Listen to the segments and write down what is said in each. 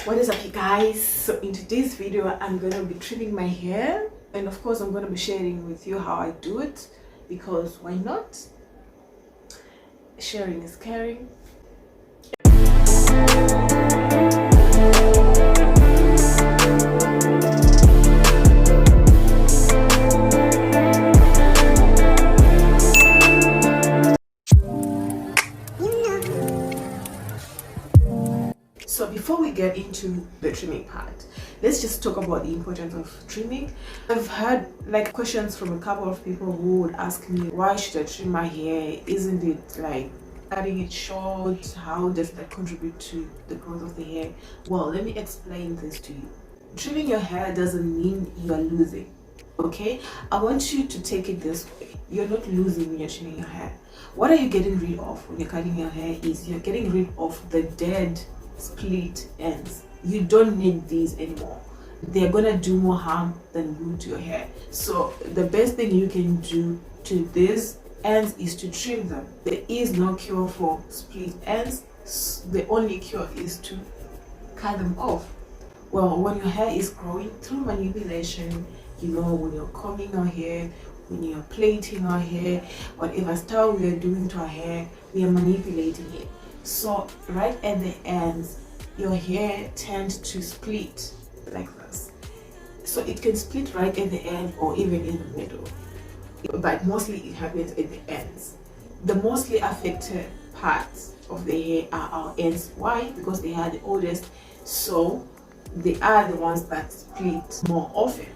What is up, you guys? So in today's video I'm gonna be trimming my hair, and of course I'm gonna be sharing with you how I do it, because why not? Sharing is caring. So before we get into the trimming part, let's just talk about the importance of trimming. I've had questions from a couple of people who would ask me, why should I trim my hair? Isn't it like cutting it short? How does that contribute to the growth of the hair? Well, let me explain this to you. Trimming your hair doesn't mean you are losing. Okay, I want you to take it this way. You're not losing when you're trimming your hair. What are you getting rid of when you're cutting your hair? Is you're getting rid of the dead split ends. You don't need these anymore. They're gonna do more harm than good to your hair. So the best thing you can do to these ends is to trim them. There is no cure for split ends. The only cure is to cut them off. Well, when your hair is growing, through manipulation, you know, when you're combing your hair, when you're plaiting our hair, whatever style we are doing to our hair, we are manipulating it. So right at the ends, your hair tends to split like this. So it can split right at the end or even in the middle, but mostly it happens at the ends. The mostly affected parts of the hair are our ends. Why? Because they are the oldest, so they are the ones that split more often.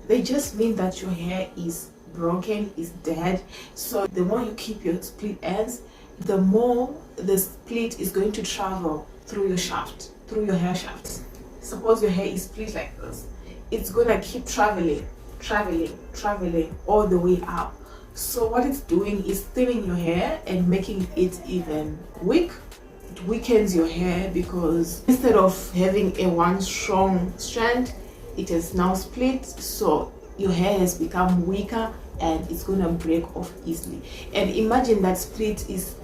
They just mean that your hair is broken, is dead. So the more you keep your split ends, the more the split is going to travel through your shaft, through your hair shaft. Suppose your hair is split like this, it's gonna keep traveling all the way up. So what it's doing is thinning your hair and making it even weak. It weakens your hair because instead of having a one strong strand, it is now split, so your hair has become weaker and it's gonna break off easily. And imagine that split is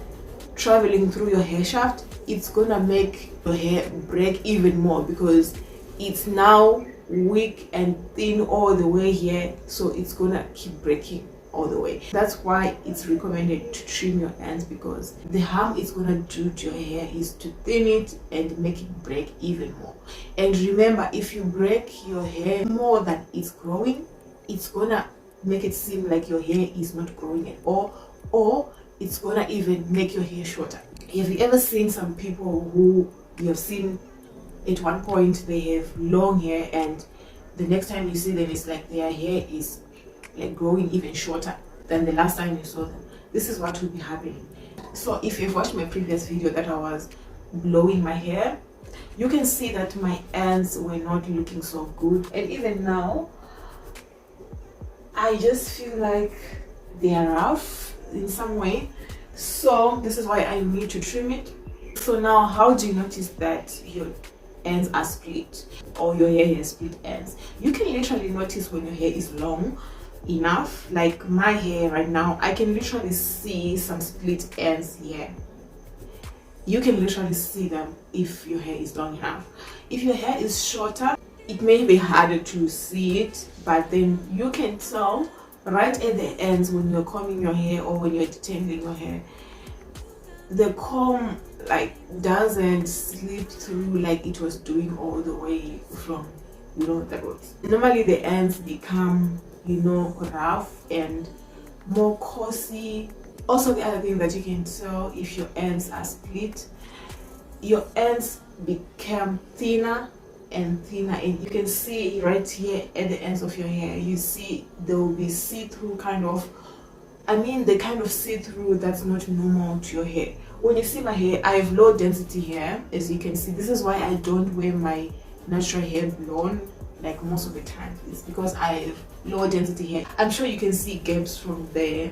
traveling through your hair shaft, it's gonna make your hair break even more because it's now weak and thin all the way here, so it's gonna keep breaking all the way. That's why it's recommended to trim your ends, because the harm it's gonna do to your hair is to thin it and make it break even more. And remember, if you break your hair more than it's growing, it's gonna make it seem like your hair is not growing at all, or it's gonna even make your hair shorter. Have you ever seen some people who you have seen at one point they have long hair, and the next time you see them it's like their hair is like growing even shorter than the last time you saw them? This is what will be happening. So if you've watched my previous video that I was blowing my hair, you can see that my ends were not looking so good, and even now I just feel like they are rough in some way. So this is why I need to trim it. So now, how do you notice that your ends are split or your hair has split ends? You can literally notice when your hair is long enough. Like my hair right now, I can literally see some split ends here. You can literally see them if your hair is long enough. If your hair is shorter, it may be harder to see it, but then you can tell right at the ends when you're combing your hair or when you're detangling your hair. The comb doesn't slip through like it was doing all the way from the roots. Normally the ends become rough and more coarse. Also, the other thing that you can tell if your ends are split, your ends become thinner and thinner, and you can see right here at the ends of your hair, you see there will be see-through kind of, the kind of see-through that's not normal to your hair. When you see my hair, I have low density hair, as you can see. This is why I don't wear my natural hair blown like most of the time. It's because I have low density hair. I'm sure you can see gaps from there.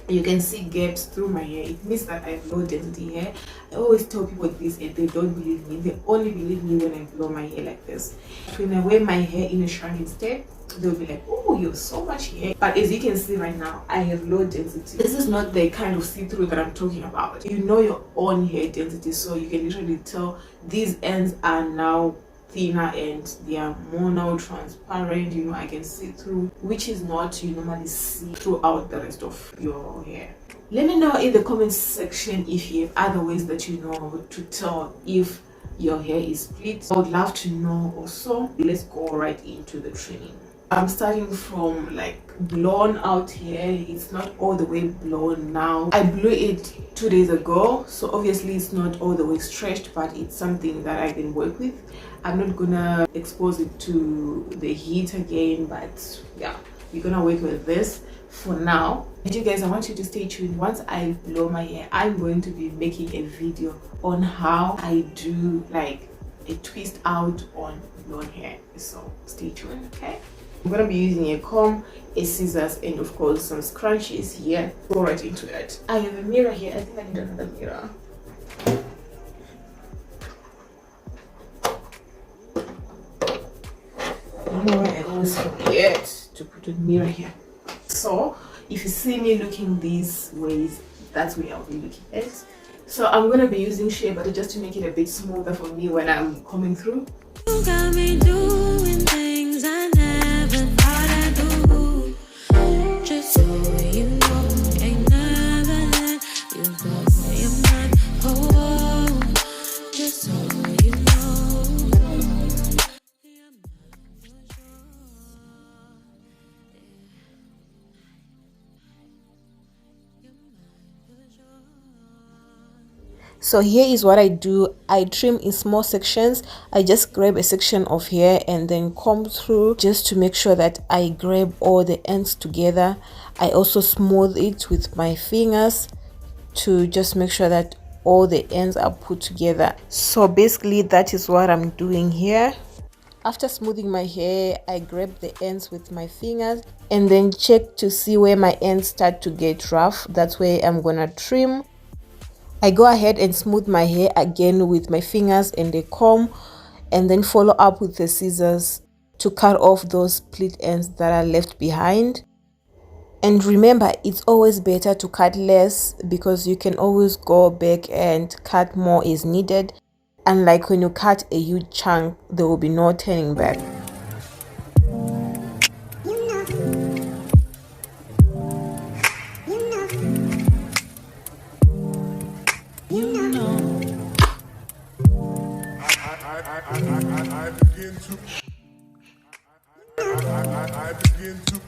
You can see gaps through my hair. It means that I have low density hair. I always tell people this and they don't believe me. They only believe me when I blow my hair like this. When I wear my hair in a shrunken state, they'll be like, oh, oh, you have so much hair. But as you can see right now, I have low density. This is not the kind of see-through that I'm talking about. You know your own hair density, so you can literally tell these ends are now thinner and they are more now transparent. You know, I can see through, which is not you normally see throughout the rest of your hair. Let me know in the comments section if you have other ways that you know to tell if your hair is split. I would love to know also. Let's go right into the trimming. I'm starting from like blown out hair. It's not all the way blown now. I blew it 2 days ago, so obviously it's not all the way stretched, but it's something that I can work with. I'm not gonna expose it to the heat again, but yeah, we're gonna work with this for now. And you guys, I want you to stay tuned. Once I blow my hair, I'm going to be making a video on how I do like a twist out on blown hair, so stay tuned. Okay, I'm gonna be using a comb, a scissors, and of course some scrunchies here. Go right into it. I have a mirror here. I think I need another mirror. You know, I always forget to put a mirror here. So if you see me looking these ways, that's where I'll be looking at. So I'm gonna be using shea butter just to make it a bit smoother for me when I'm coming through. You got me doing things I never thought I'd do. Just so you know, ain't never let you go. You're not home. Just so you know. So here is what I do. I trim in small sections. I just grab a section of hair and then comb through just to make sure that I grab all the ends together. I also smooth it with my fingers to just make sure that all the ends are put together. So basically that is what I'm doing here. After smoothing my hair, I grab the ends with my fingers and then check to see where my ends start to get rough. That's where I'm gonna trim. I go ahead and smooth my hair again with my fingers and a comb, and then follow up with the scissors to cut off those split ends that are left behind. And remember, it's always better to cut less because you can always go back and cut more as needed. Unlike when you cut a huge chunk, there will be no turning back. I begin to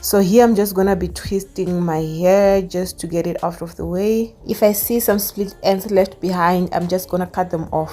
So here I'm just gonna be twisting my hair just to get it out of the way. If I see some split ends left behind, I'm just gonna cut them off.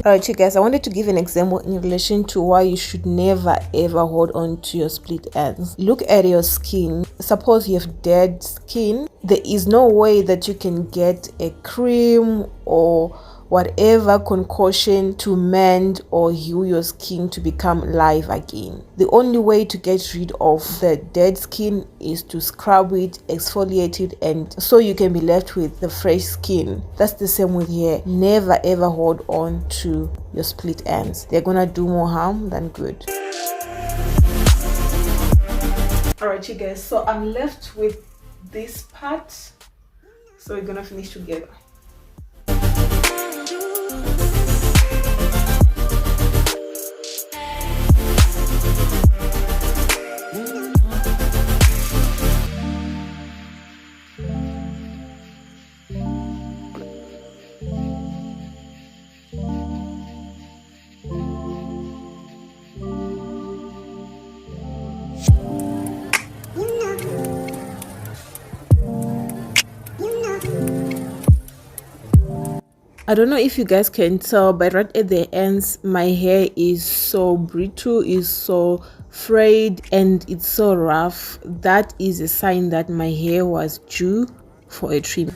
Alright you guys, I wanted to give an example in relation to why you should never ever hold on to your split ends. Look at your skin. Suppose you have dead skin. There is no way that you can get a cream or whatever concoction to mend or heal your skin to become live again. The only way to get rid of the dead skin is to scrub it, exfoliate it, and so you can be left with the fresh skin. That's the same with hair. Never ever hold on to your split ends. They're gonna do more harm than good. Alright you guys, so I'm left with this part, so we're gonna finish together. I don't know if you guys can tell, but right at the ends my hair is so brittle, is so frayed, and it's so rough. That is a sign that my hair was due for a trim.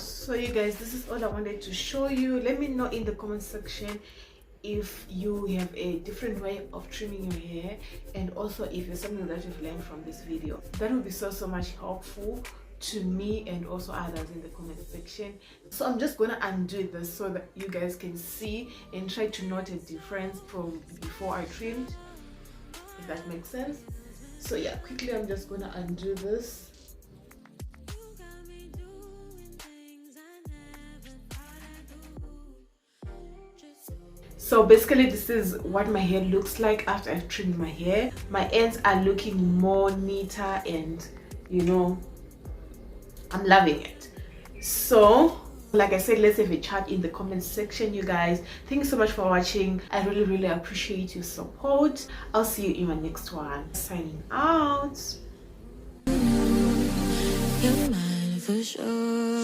So you guys, this is all I wanted to show you. Let me know in the comment section if you have a different way of trimming your hair, and also if there's something that you've learned from this video. That would be so much helpful to me and also others in the comment section. So I'm just gonna undo this so that you guys can see and try to note a difference from before I trimmed, if that makes sense. So yeah, quickly I'm just gonna undo this. So basically this is what my hair looks like after I've trimmed my hair. My ends are looking more neater, and you know, I'm loving it. So like I said, let's have a chat in the comment section, you guys. Thank you so much for watching. I really appreciate your support. I'll see you in my next one. Signing out. You're mine for sure.